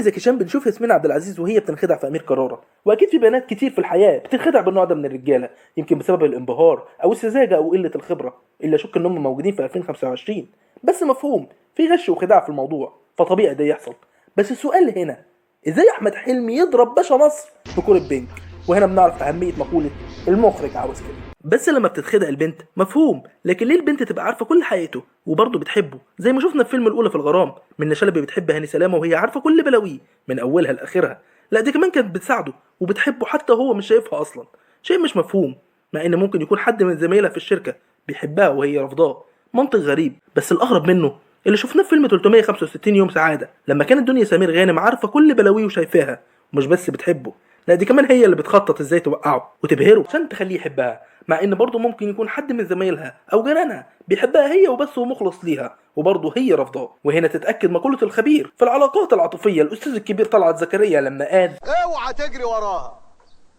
زكي شان بنشوف ياسمين عبد العزيز وهي بتنخدع في امير كرارة، واكيد في بنات كتير في الحياه بتنخدع بالنوع ده من الرجاله، يمكن بسبب الانبهار او السذاجه او قله الخبره، الا شك انهم موجودين في 2025. بس مفهوم في غش وخداع في الموضوع، فطبيعي ده يحصل. بس السؤال هنا، ازاي احمد حلمي يضرب باشا مصر بكوره بينك؟ وهنا بنعرف اهميه مقوله المخرج عاوز كده. بس لما بتتخدع البنت مفهوم، لكن ليه البنت تبقى عارفه كل حقيقته وبرضه بتحبه؟ زي ما شفنا في فيلم الاولى في الغرام، منى شلبي بتحب هاني سلامه وهي عارفه كل بلاويه من اولها لاخرها. لا دي كمان كانت بتساعده وبتحبه حتى هو مش شايفها اصلا. شيء مش مفهوم، مع ان ممكن يكون حد من زمايلها في الشركه بيحبها وهي رافضاه. منطق غريب. بس الاغرب منه اللي شفناه في فيلم 365 يوم سعاده، لما كانت دنيا سمير غانم عارفه كل بلاويه وشايفاها، ومش بس بتحبه، لا دي كمان هي اللي بتخطط ازاي توقعه وتبهره عشان تخليه يحبها. مع ان برضه ممكن يكون حد من زمايلها او جيرانها بيحبها هي وبس ومخلص ليها، وبرضه هي رافضاه. وهنا تتاكد مقوله الخبير في العلاقات العاطفيه الاستاذ الكبير طلعت زكريا لما قال: اوعى تجري وراها،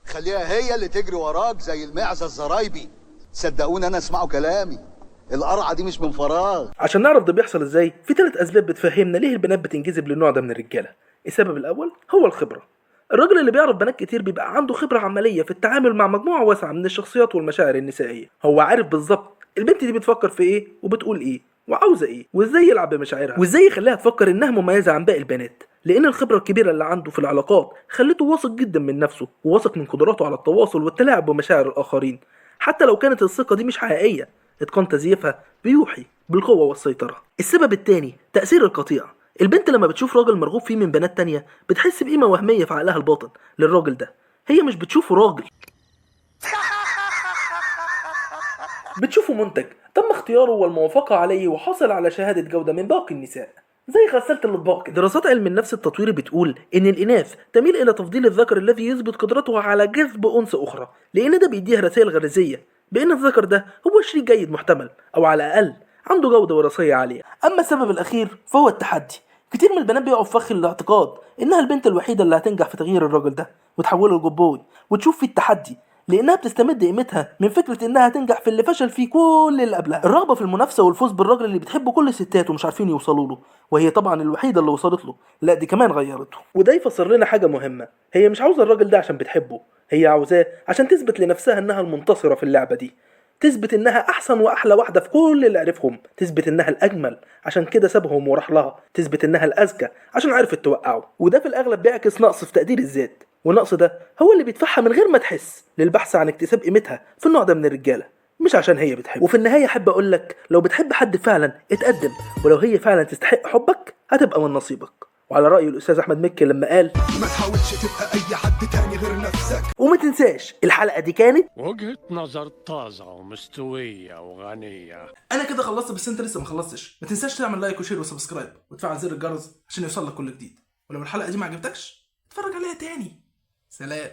خليها هي اللي تجري وراك زي المعزه الزرايبي. صدقوني انا اسمعوا كلامي، القرعه دي مش من فراغ. عشان نعرف ده بيحصل ازاي، في 3 اسباب بتفهمنا ليه البنات بتنجذب للنوع ده من الرجاله. السبب الاول هو الخبره. الراجل اللي بيعرف بنات كتير بيبقى عنده خبره عمليه في التعامل مع مجموعه واسعه من الشخصيات والمشاعر النسائيه. هو عارف بالظبط البنت دي بتفكر في ايه وبتقول ايه وعاوزه ايه، وازاي يلعب بمشاعرها، وازاي يخليها تفكر انها مميزه عن باقي البنات. لان الخبره الكبيره اللي عنده في العلاقات خلته واثق جدا من نفسه وواثق من قدراته على التواصل والتلاعب بمشاعر الاخرين، حتى لو كانت الثقه دي مش حقيقيه. اتقان تزييفها بيوحي بالقوة والسيطرة. السبب التاني تأثير القطيع. البنت لما بتشوف راجل مرغوب فيه من بنات تانية بتحس بقيمة وهمية في عقلها الباطن للراجل ده. هي مش بتشوفه راجل، بتشوفه منتج تم اختياره والموافقة عليه وحصل على شهادة جودة من باقي النساء، زي غسالة الأطباق. دراسات علم النفس التطويري بتقول إن الإناث تميل إلى تفضيل الذكر الذي يثبت قدرته على جذب أنثى أخرى، لأن ده بيديها رسائل غريزية بأن الذكر ده هو شريك جيد محتمل، أو على الأقل عنده جودة وراثية عالية. أما السبب الأخير فهو التحدي. كتير من البنات بيقعوا في فخ الاعتقاد إنها البنت الوحيدة اللي هتنجح في تغيير الراجل ده وتحوله لجبوي، وتشوف فيه التحدي لانها بتستمد قيمتها من فكره انها تنجح في اللي فشل فيه كل اللي قبلها. الرغبه في المنافسه والفوز بالراجل اللي بتحبه كل الستات ومش عارفين يوصلوا له، وهي طبعا الوحيده اللي وصلت له، لا دي كمان غيرته. وده يفسر لنا حاجه مهمه، هي مش عاوزه الراجل ده عشان بتحبه، هي عاوزاه عشان تثبت لنفسها انها المنتصره في اللعبه دي، تثبت انها احسن واحلى واحده في كل اللي عرفهم، تثبت انها الاجمل عشان كده سابهم وراح لها، تثبت انها الاذكى عشان عرفت توقعه. وده في الاغلب بيعكس نقص في تقدير الذات، والنقص ده هو اللي بيدفعها من غير ما تحس للبحث عن اكتساب قيمتها في النوع ده من الرجاله، مش عشان هي بتحب. وفي النهايه احب اقول لك، لو بتحب حد فعلا اتقدم، ولو هي فعلا تستحق حبك هتبقى من نصيبك. وعلى رأي الأستاذ أحمد مكي لما قال: ما تحاولش تبقى أي حد تاني غير نفسك. وما تنساش الحلقة دي كانت وجهة نظر طازة ومستوية وغنية. انا كده خلصت، بس انت لسه ما خلصتش. ما تنساش تعمل لايك وشير وسبسكرايب وتفعل زر الجرس عشان يوصلك كل جديد. ولو الحلقة دي ما عجبتكش اتفرج عليها تاني. سلام.